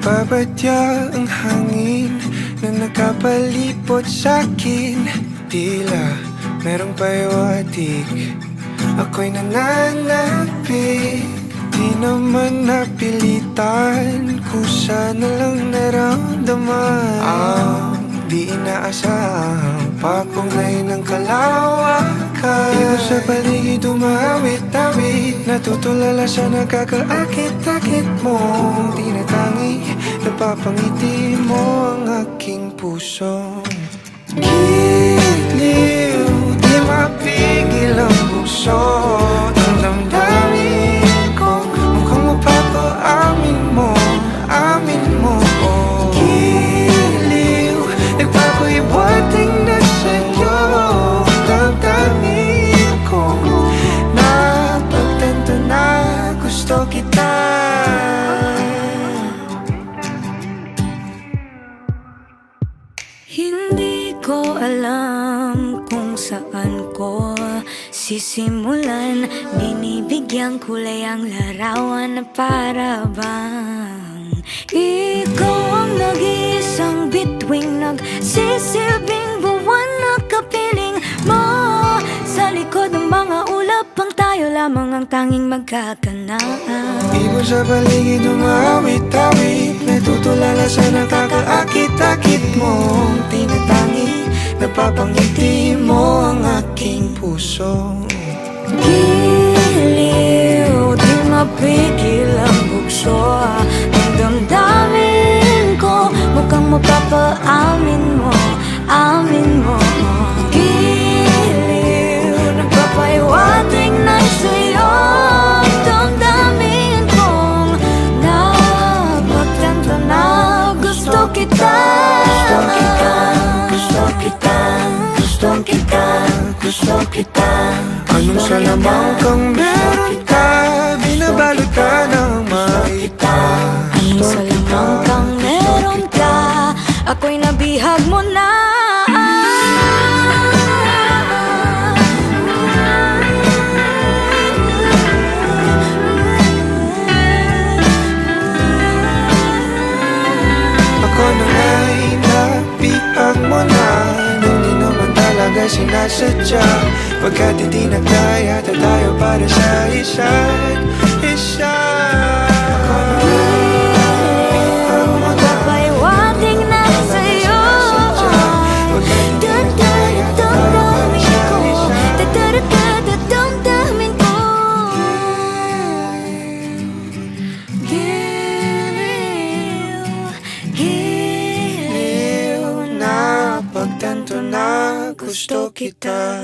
Nagbabadya ang hangin na nakapalipot sa'kin. Tila merong pahiwatig, ako'y nananapik. Di naman napilitan, kusa na lang naramdaman ang di inaasahang papunglay ng kalawakan. Iba sa paligid umawit-awit, natutulala sa nakakaakit-akit mo. Tinatangi, napapangiti mo ang aking puso. Giliw, di mapigil ang puso. Ang damdamin ko, mukhang mapapaamin mo, amin mo. Giliw, nagpapahiwating na sa'yo. Ang damdamin ko, napagtanto na gusto kita. Hindi ko alam kung saan ko sisimulan. Binibigyang kulay ang larawan na para bang ikaw ang nag-iisang bituing, nagsisilbing buwan na kapiling mo. Sa likod ng mga ulap, ang tayo lamang ang tanging magkakanaan. Ibon sa paligid umawit-awit, natutulala sa nakakaakit-akit mo. Tinatangi, napapangiti mo ang aking puso. Giliw, di mapigil ang bugso. Ang damdamin ko, mukhang mapapaamin mo, amin mo. Giliw, nagpapahiwatig na sa'yo. Ang damdamin kong napagtanto na gusto kita. Gusto kita, gusto kita, gusto kita. Anong salamang kang meron ka, binabalot ka ng maita. Anong salamang kang meron ka, ako'y nabihag mo na. Ako na nga'y nabihag mo na, nang di naman talaga sinasadya. Pagkat hindi nagkaya tayo para sa isa't isa. Ako na nga'y nabihag mo na, Papahiwatig na sa'yo. Damdamin ko, damdamin ko. Giliw, giliw na pagtanto na gusto kita.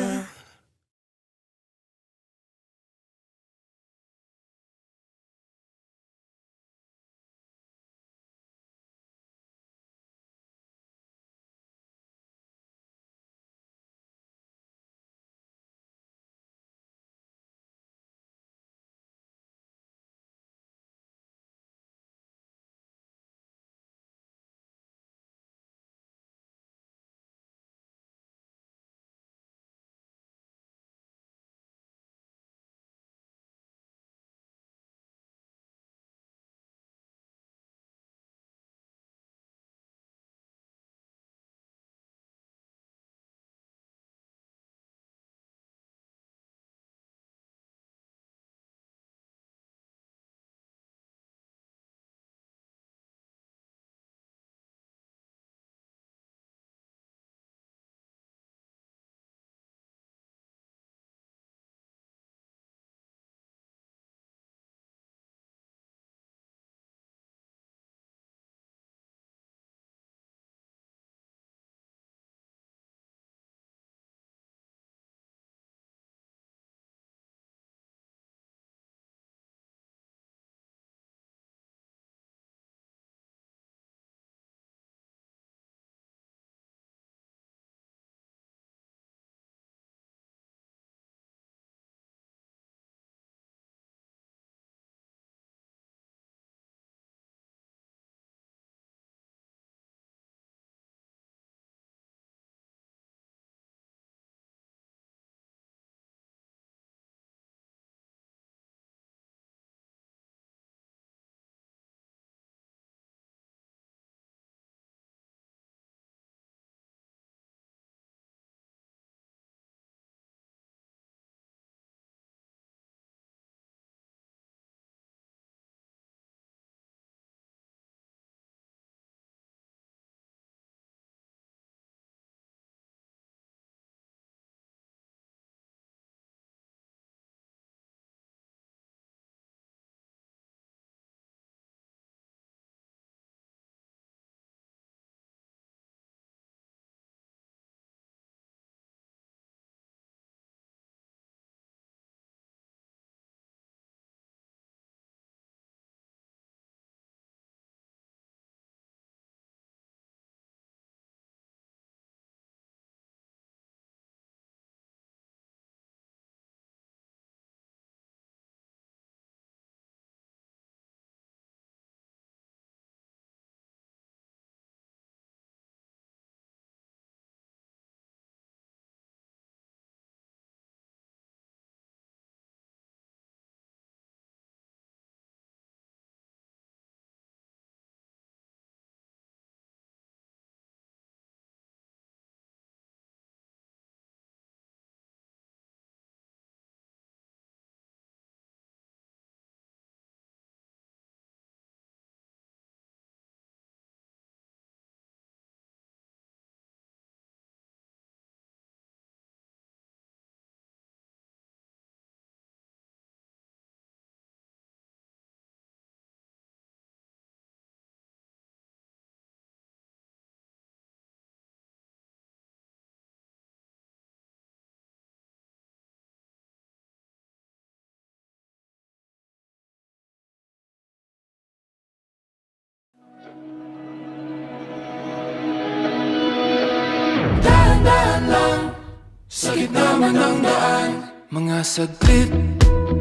naman ang daan. Mga saglit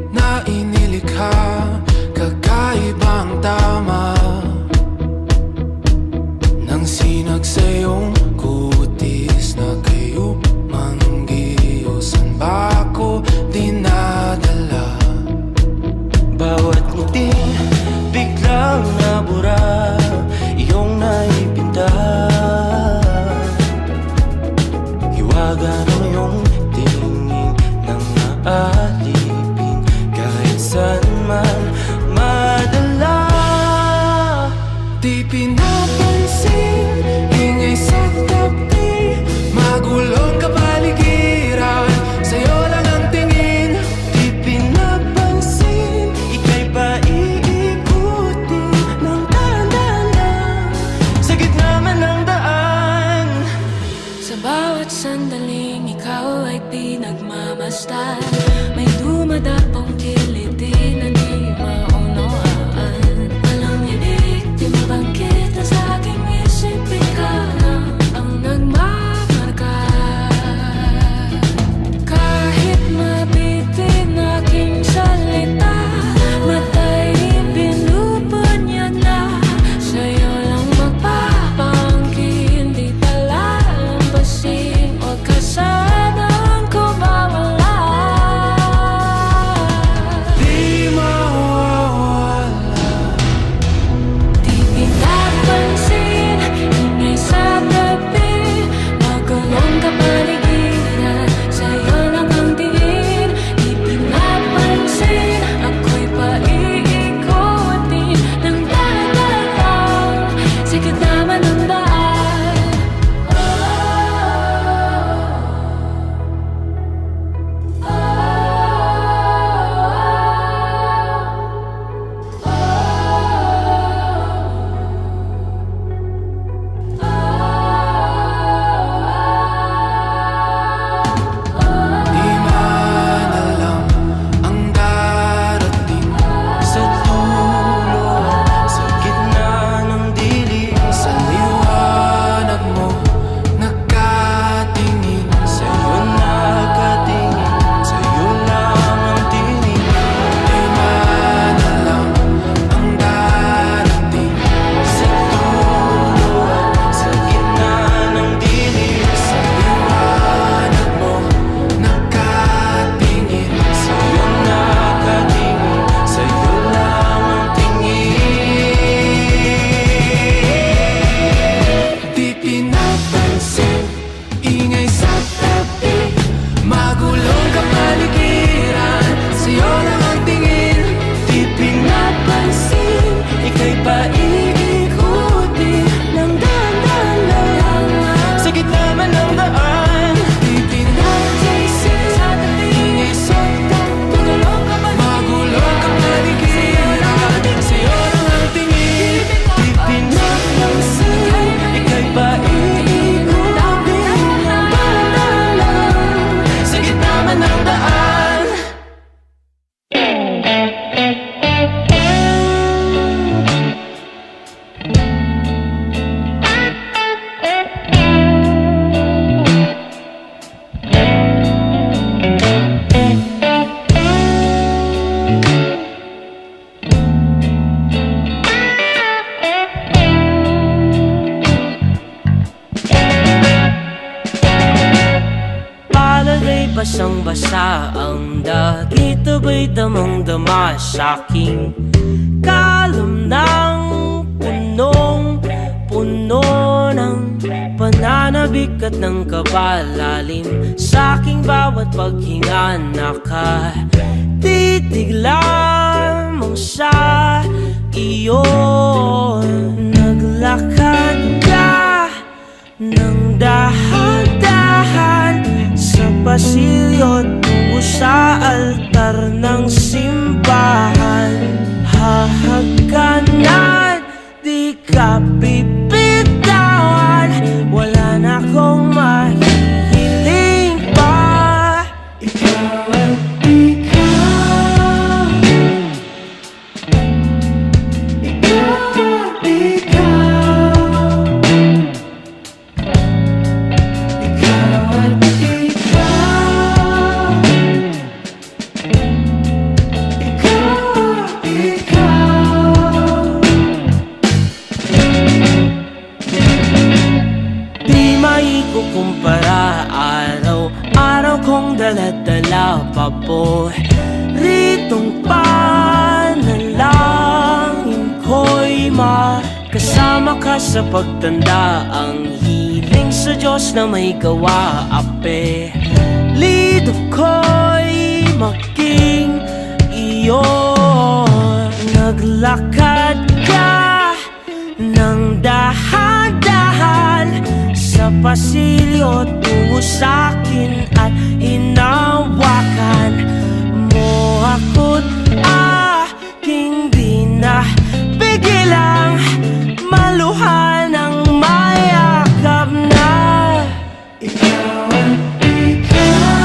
na inilikha, kakaibang tama nang sinag sa iyong kutis na kayo manggiyosan ba ako dinadala? Bawat ngiting biglang nabura, iyong naipinta. Hiwaga ng iyong tingin nang aalipin, kahit saan man madala. Di pinapansin, ingay sa tabi, magulong kapaligiran, sa'yo lang ang tingin. Di pinapansin, ika'y pa iikutin ng dahan-dahan lang, sa gitna man ng daan. Sa bawat sandaling ikaw ay pinagmamasdan, may dumadapong kiliti na di maunawaan. Walang ibig, di mabangkit na sa aking isip, ikaw lang ang nagmamarka. Kahit mabitin aking salita, matay pinupunyag na, sa'yo lang magpapangkin, di palalampasin, huwag ka sanang kumawala. Di mawawala. Di pinapansin, ingay sa tabi, magulong kapaligiran, sa'yo lang ang tingin. Di pinapansin, ako'y paiikutin ng dahan-dahan, sa gitna man ng daan. Di man alam ang darating Sa dulo, sa gitna ng dilim, sa liwanag mo, nakatingin. sa'yo nakatingin, sa'yo lang ang tingin. Di man alam ang darating Sa dulo, sa gitna ng dilim, sa liwanag mo, nakatingin. sa'yo nakatingin, sa'yo lang ang tingin. Di pinapansin, ingay sa tabi, magulong kapaligiran, sa'yo lang ang tingin. Di pinapansin, ika'y paiikutin ng dahan-dahan lang, sa gitna man ng daan. Di pinapansin, ingay sa tabi, magulong kapaligiran, sa'yo lang ang tingin. Di pinapansin, ika'y paiikutin ng dahan-dahan lang, sa gitna man ng daan. Palagay basang-basa ang dagit, aba'y damang-dama sa'king kalam ng punong-puno ng pananabik at ng kabalalim. Sa'king bawat paghinga nakatitig lamang sa iyo. Naglakad ka ng dahan-dahan sa pasilyo tungo sa altar ng simbahan. Hahagkanan, di ka bibitawan, wala na akong mahihiling pa. Ikaw at ikaw, ikaw at ikaw, ikaw at ikaw. dala paboritong panalangin ko'y makasama ka sa pagtanda. Ang hiling sa Diyos na may gawa, apelido ko'y maging iyo. Naglakad ka ng dahan-dahan sa pasilyo tungo sa'kin at hinawakan mo ako't aking di na pigilang maluhan ng mayakap na ikaw ang ikaw.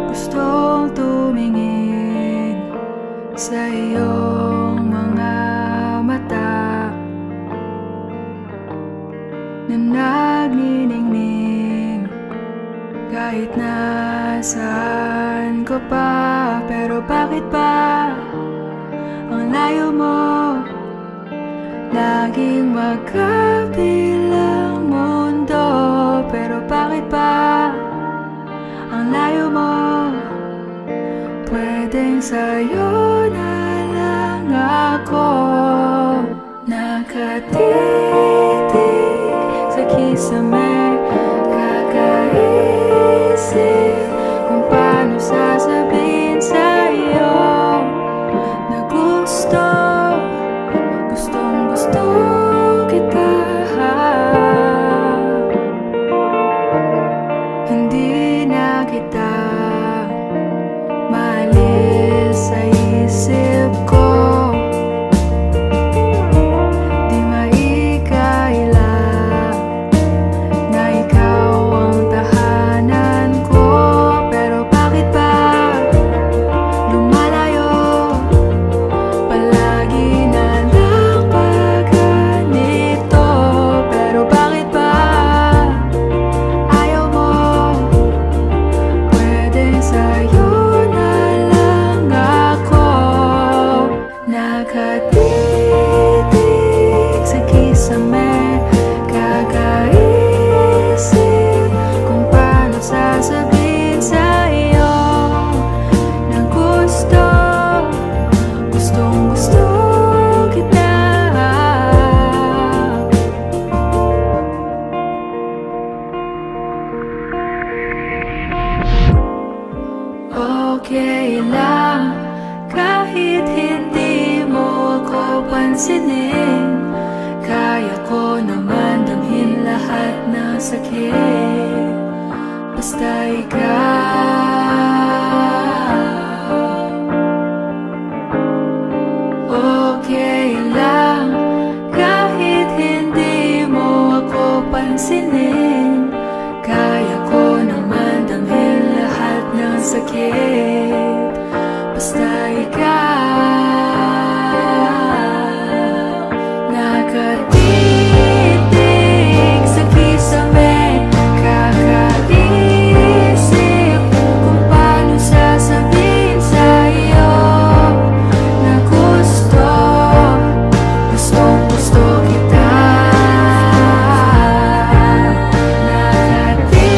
Gustong tumingin sa iyong mga mata na nagniningning kahit nasaan ko pa. Pero bakit ba ang layo mo? Laging magkabilang mundo. Pero bakit ba ang layo mo? Pwedeng sa'yo na lang ako nakatitig sa kisame, kakaisip kung paano sasabihin sa'yo na gustong gusto kita. Hindi na kita maalis sa isip ko, di maika pansinin. Kaya ko naman damhin lahat ng sakit, basta ikaw. Okay lang kahit hindi mo ako pansinin. Kaya ko naman damhin lahat ng sakit, basta ikaw. Nakatitig sa kisame, kakaisip kung paano sasabihin sa'yo na gustong-gusto kita. Nakatitig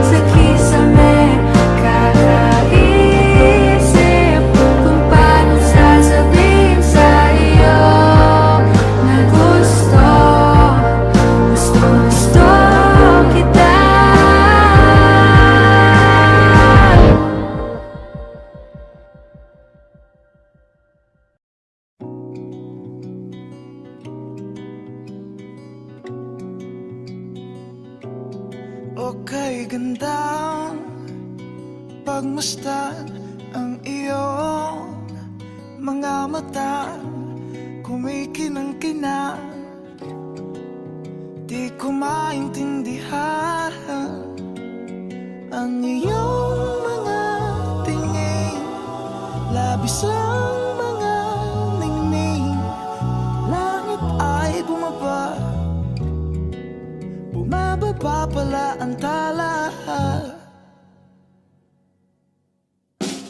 sa kisame, kakaisip kung paano sasabihin sa'yo na gustong-gusto kita. Okay, gandang pagmasdan ang iyong mga mata, kumikinang-kinang. Di ko maintindihan ang iyong mga tingin, labis lang mga ningning. Langit ay bumaba, bumababa pala ang tala.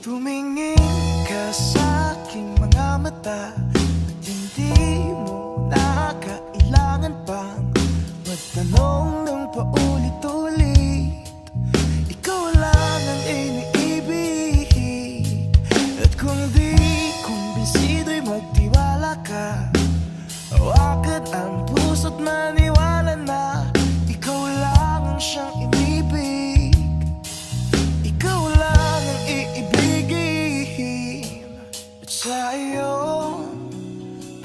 Tumingin ka sa aking mga mata at hindi mo na kailangan pang magtanong ng paulit-ulit. Ikaw lang ang iniibig, at kung di kumbinsido'y magtiwala ka. Hawakan ang puso't maniwala na ikaw lang ang siyang inibig. Ikaw lang ang iibigin. At sa iyong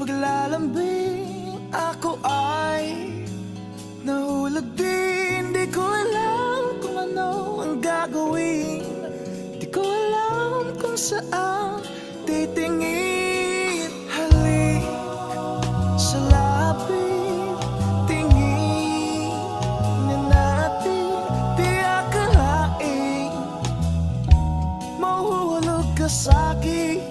paglalambing ako ay nahulog din. Di ko alam kung ano ang gagawin, di ko alam kung saan titingin. Halik sa lapit, tingin na natin. Di akalain mahuhulog ka sa'kin.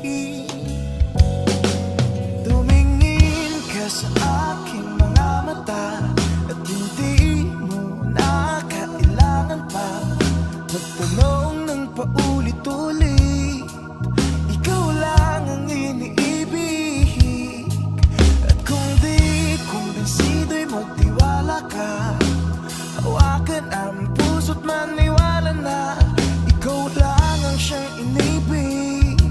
Tumingin ka sa aking mga mata at hindi mo na kailangan pa magtanong ng paulit-ulit. Ikaw lang ang iniibig, at kung di kumbinsido'y magtiwala ka. Hawakan ang puso't maniwala na ikaw lang ang siyang inibig.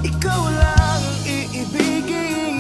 Ikaw lang ang iibigin.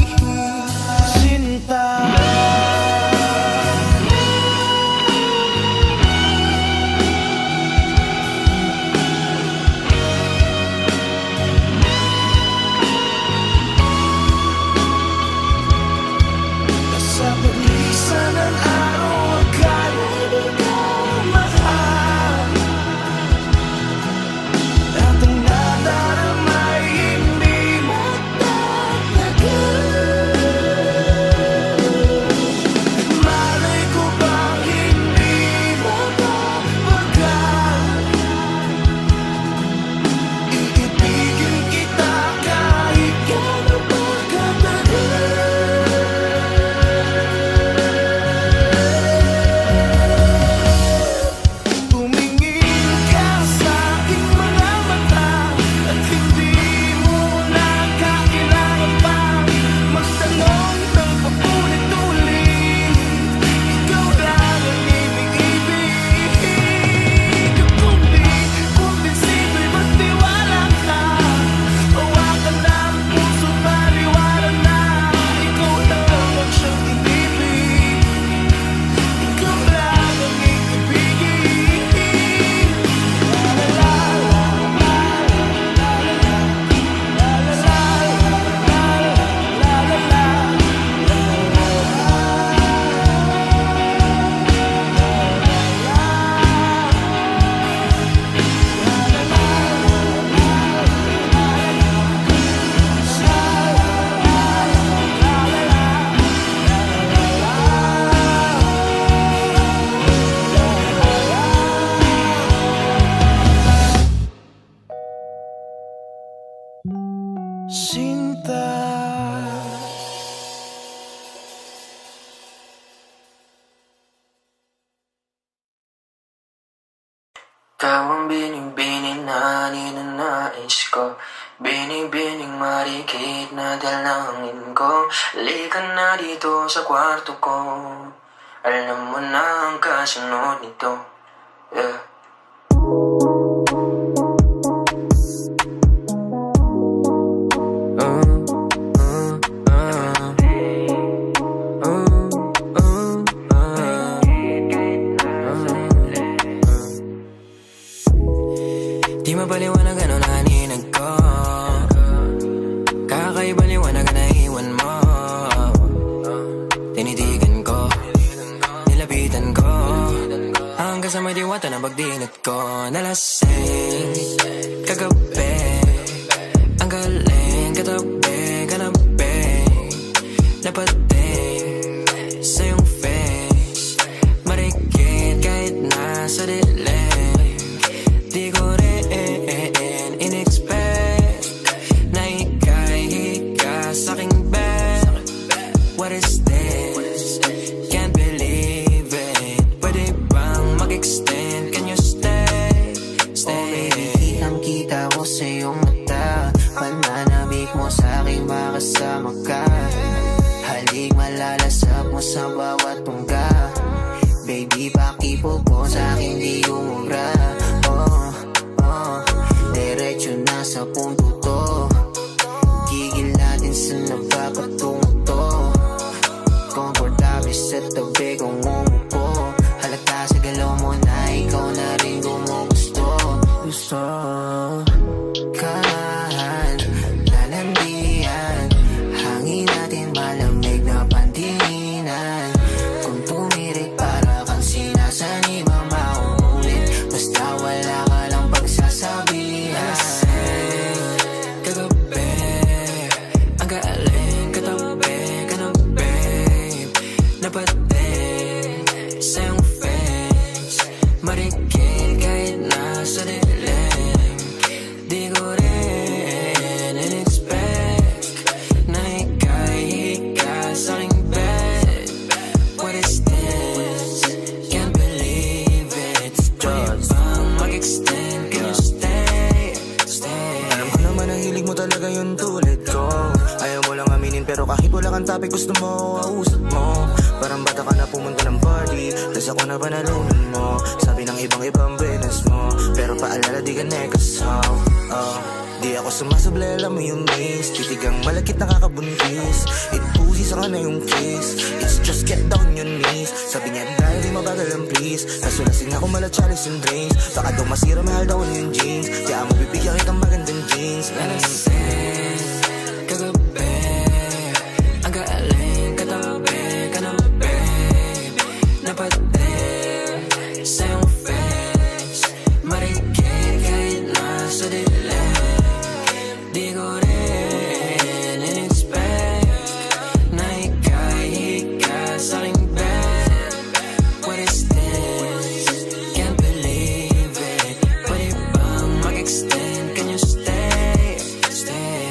Sinta. Ikaw ang binibining na ninanais ko, binibining marikit na dalangin ko. Halika na dito sa kwarto ko, alam mo na ang kasunod nito. Yeah. Di mapaliwanag ano naninag ko, kakaiba liwanag na iwan mo. Tinitigan ko, nilapitan ko, hanggang sa may diwata na pagdinat ko. Nalasing kagabi, ang galing katabi, kanabi, napating sa iyong face, marikit kahit nasa dilim. Di ko rin in-expect na ika'y hika sa'king bed. What is this? Can't believe it. Pwede bang mag-extend? Can you stay? Stay. Kitang-kita ko sa iyong mata, pananabik mo sa'king makasama ka. Halik malalasap mo sa bawat tungga. Baby, pakipo po sa'king di umubra. Diretso na sa punto to, gigil natin sa napakatungo to. Komportable sa tabi kong umupo, halata sa galaw mo na ikaw na rin gumugusto. Gusto ka man, lalandian, hangin natin malamig na pandinan. Kung tumirik para kang sinasaniba mauulit, basta wala ka lang pagsasabi. Kagabi, ang galing katabi, kanabi, napating sa iyong face, marikit kahit nasa dilim. Di ko rin in-expect na ika'y hika sa'king bed. What is this? Can't believe it. Pwede bang mag-extend? Can you stay? Stay. Alam ko naman ang hilig mo talaga yung tulad ko. Ayaw mo lang aminin pero kahit wala kang topic gusto mo, kausap mo. Parang bata ka na pumunta ng party, tas ako na panalunan mo. Sabi ng ibang business mo, pero paalala di ka nekasaw. Di ako sumasablay, alam mo yung maze. Titigang malakit nakakabuntis, it pussy sa na yung kiss. It's just get down your knees. Sabi niya dahil di mabagal ang please, kaso lasing ako mala chalice and drinks. Baka daw masira mahal daw yung jeans, kaya mo bibigyan kitang magandang jeans. Nalasing kagabi, ang galing katabi, kanabi, napating sa iyong face, marikit kahit nasa dilim. Di ko rin in-expect na ika'y hika sa'king bed. What is this? Can't believe it. Pwede bang mag-extend? Can you stay? Stay.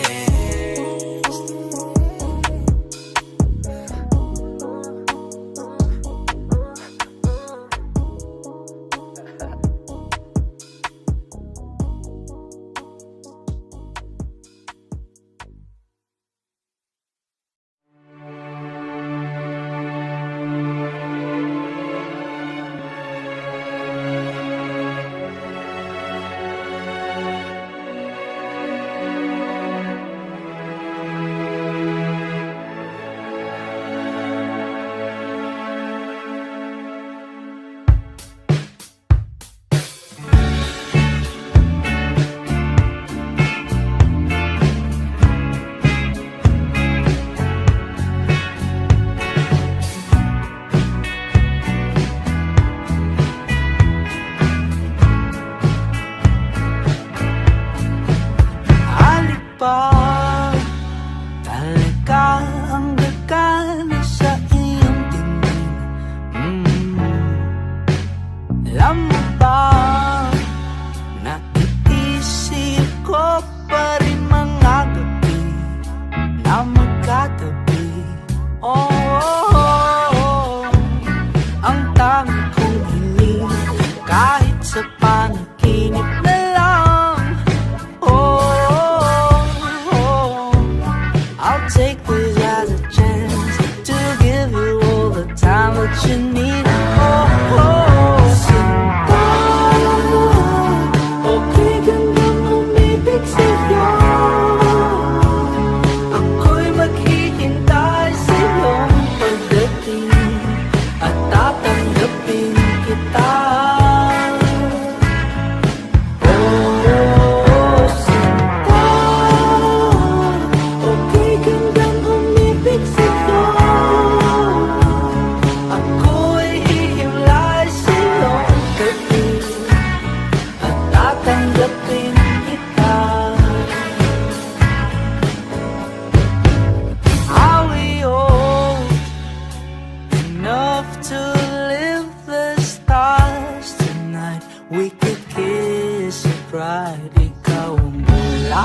Nakiisip ko pa rin mga gabi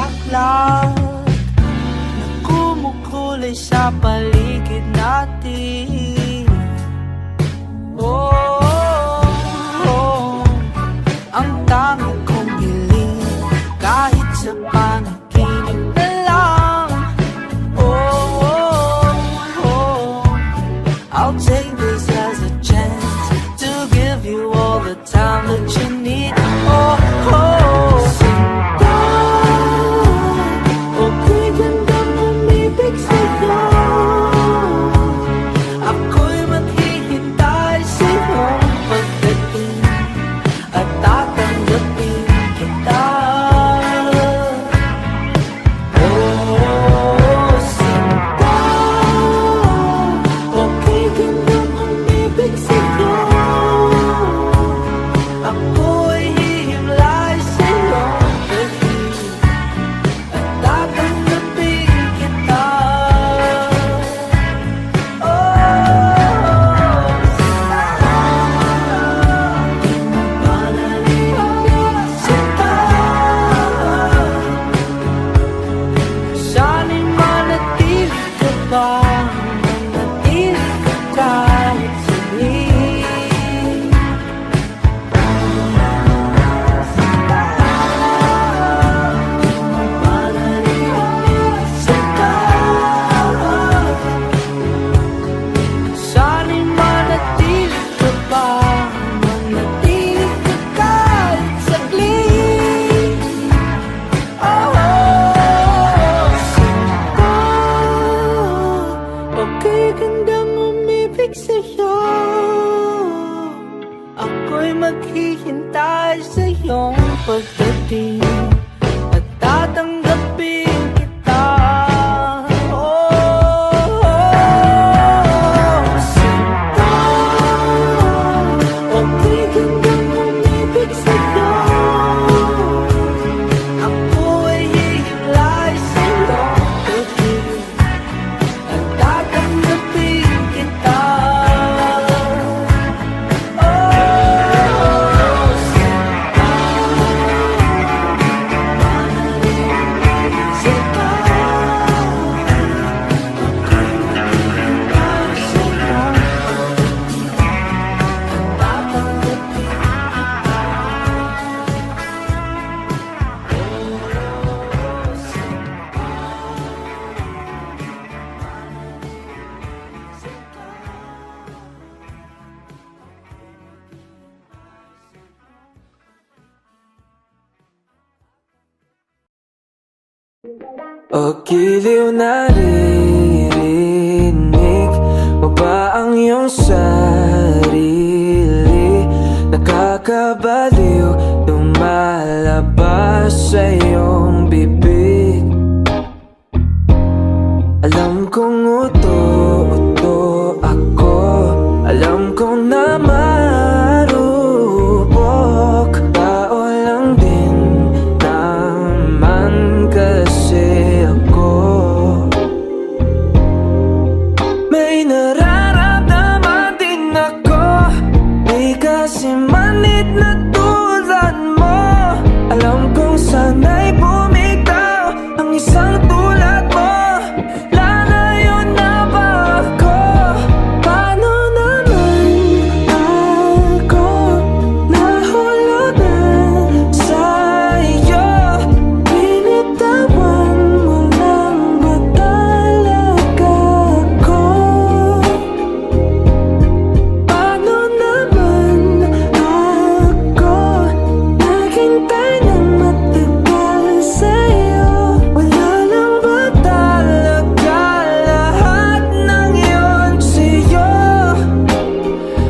bulaklak na kumukulay sa paligid natin. Oh, oh, oh. Ang tangi kong hiling kahit sa panaginip na lang. Oh, oh, oh. I'll take this as a chance to give you all the time that you need. Oh, oh. Sinta, okay gandang umibig sa'yo. Ako'y maghihintay sa iyong pagdating at tatanggapin kita. Oh, sinta, okay gandang umibig sa'yo. Ako'y hihimlay sa iyong pagdating at tatanggapin kita. Sana'y manatili ka ba? Manatili ka kahit saglit. Sana'y manatili ka ba? Manatili ka kahit saglit. Oh, sinta, okay gandang umibig sa'yo. Ako'y maghihintay sa iyong pagdating at tatanggapin kita. Oh, sinta, okay gandang umibig sa'yo. Ako'y hihimlay sa iyong pagdating at tatanggapin kita. O giliw naririnig mo ba ang iyong sarili? Nakakabaliw lumalabas sa iyong bibig. Alam kong uto-uto ako, alam kong na marupok. Tao lang din naman kasi ako. May nararamdaman din ako, may kasimanit na tulad mo. Alam kong sana'y bumitaw ang isang tulad mo. Lalayo na ba ako? Paano naman ako nahulog na sa'yo? Binitawan mo lang ba talaga ako? Paano naman ako naghintay ng matagal sa'yo? Wala lang ba talaga lahat ng yun sa'yo?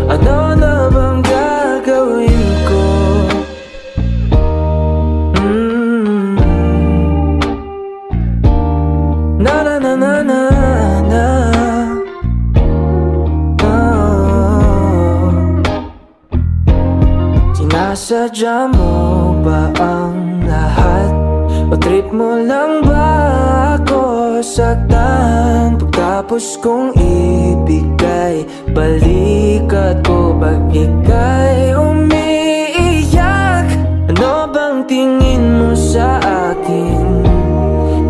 Ano na bang gagawin ko? Na na na na na na. Oh. Sinasadya mo ba ang lahat? O trip mo lang ba ako saktan? Pagkapos kong ibigay balikat ko pag ika'y umiiyak. Ano bang tingin mo sa akin?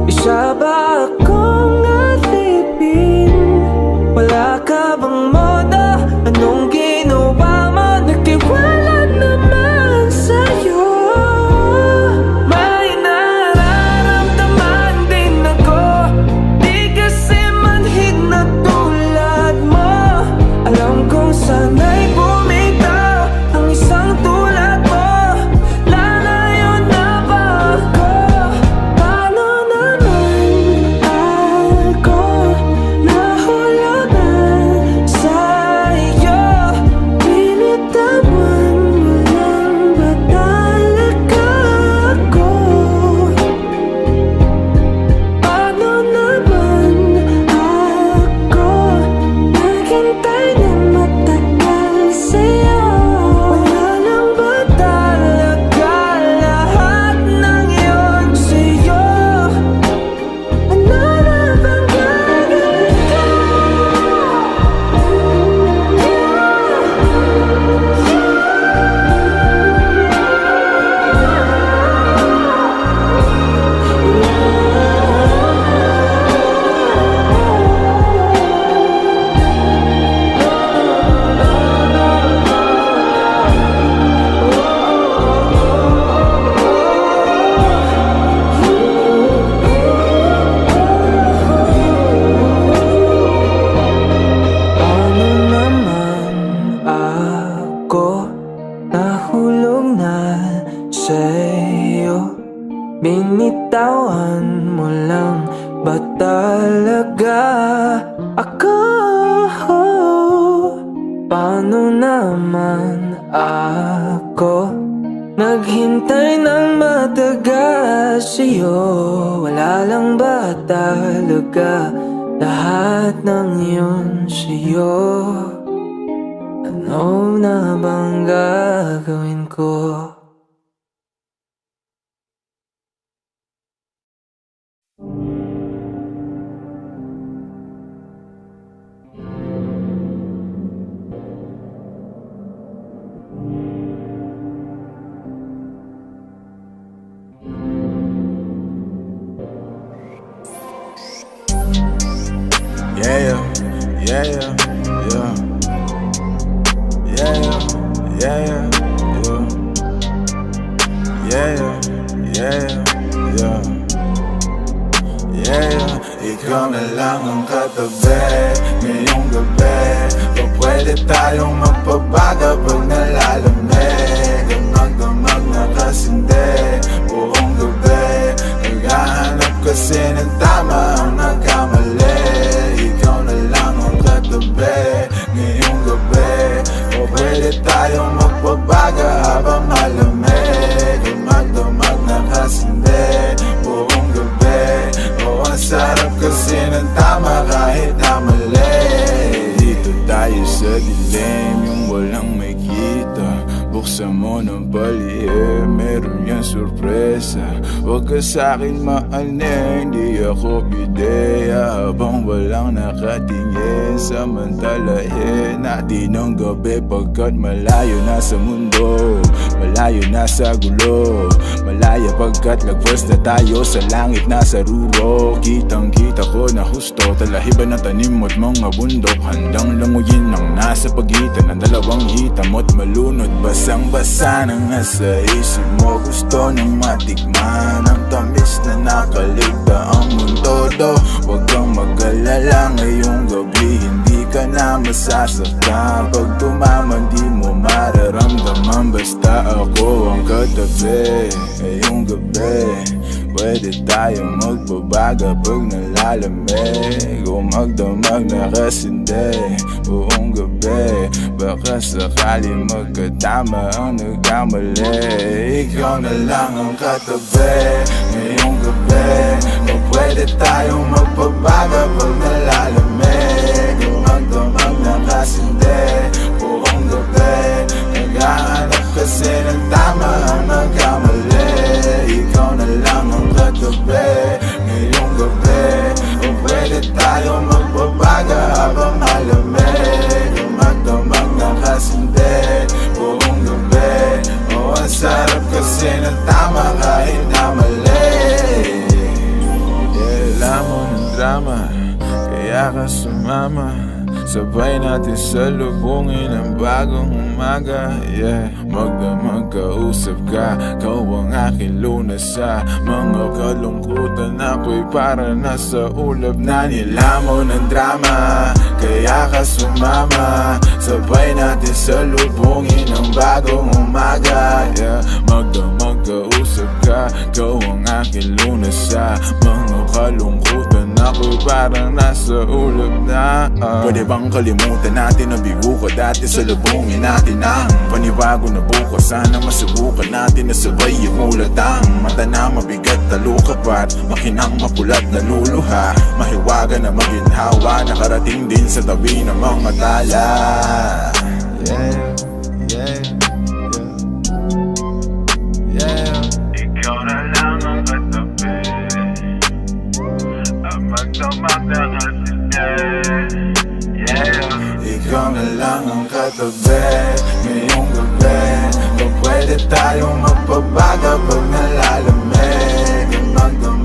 Isa ba akong alipin? Wala ka bang moda? Anong ginawa mo? Nagtiwala naman sa'yo. May nararamdaman din ako, di kasi manhid na tulad mo. Alam kong sana'y bumitaw ang isang tulad mo. Lalayo na ba ako? Paano naman ako nahulugan sa'yo? Binitawan mo lang ba talaga ako? Paano naman ako naghintay na matagal sa'yo? Wala lang ba talaga lahat ng yun sa'yo? Ano na bang gagawin ko? Paano naman ako nahulog na sa'yo? Binitawan mo lang ba talaga ako? Paano naman ako naghintay ng matagal sa'yo? Wala lang ba talaga lahat ng yun sa'yo? Ano na bang gagawin ko? Yeah, yeah, yeah, yeah. Yeah, yeah, yeah, yeah. Yeah, yeah, yeah. Yeah, ikaw na lang ang katabi ngayong gabi. O pwede tayong magpabaga pag nalalamig. Damag-damag na kasindi buong gabi. Naghahanap kasi ng tama ang nagkamali. Ikaw na lang ang katabi ngayong gabi. O pwede tayong magpabaga habang malamig. Damag-damag na kasindi buong gabi. O ang sarap kasi ng tama kahit na mali. Dito tayo sa dilim, yung walang may kita. Buksan mo ng palihim, meron yan sorpresa. Huwag ka sa'kin maaning, di ako pideya. Habang walang nakatingin, samantalahin natin ang gabi. Pagkat malayo na sa mundo, malayo na sa gulo. Malaya pagkat lagpas na tayo sa langit na sa ruro. Kitang kita ko na husto, talahiban ng tanim at mga bundok. Handang languyin ang nasa pagitan ng dalawang hitam at malunod. Basang-basa na nga sa isip mo, gusto nang matikman ang tamis na nakaligta ang mundo do. Huwag kang mag-alala ngayong gabi, hindi ka na masasaktan. Pag tumaman di mo mararamdaman, basta ako ang katabi ngayong gabi. Pwede tayong magbabaga pag nalalamig. O magdamag na kasindi buong gabi. Baka sakali magkatama ang nagkamali. Ikaw na lang ang katabi ngayong gabi. O pwede tayong magbabaga pag nalalamig. O magdamag na kasindi buong gabi. Naghahanap kasi ng tama ang nagkamali. Ikaw na lang ang katabi ngayong gabi. O pwede tayong magbabaga habang malamig. O magdamag na kasindi buong gabi. O ang sarap kasi ng tama kahit na mali. Kaya ka sumama, sabay natin salubungin ang bagong umaga. Yeah, magkausap ka, kau ang aking lunas sa mga kalungkutan. Ako'y para nasa ulap na nilamo ng drama. Kaya ka sumama, sabay natin salubungin ang bagong umaga. Yeah, magkausap ka, kau ang aking lunas sa mga kalungkutan. Ako'y parang nasa ulap na Pwede bang kalimutan natin ang bigo ko dati? Salubungin natin ang panibago na bukas. Sana masubukan natin na sabay yung ulatang mata na mabigat na lukapat, makinang mapulat na luluha, mahiwaga na maginhawa, nakarating din sa tabi ng mga tala. Yeah, yeah, yeah, yeah. Ikaw na lang ang katabi, ang magdamag na kasinde. Yeah. Ikaw na lang ang katabi ngayong gabi. Kung pwede tayong magpabaga pag nalalamig, ang magdamag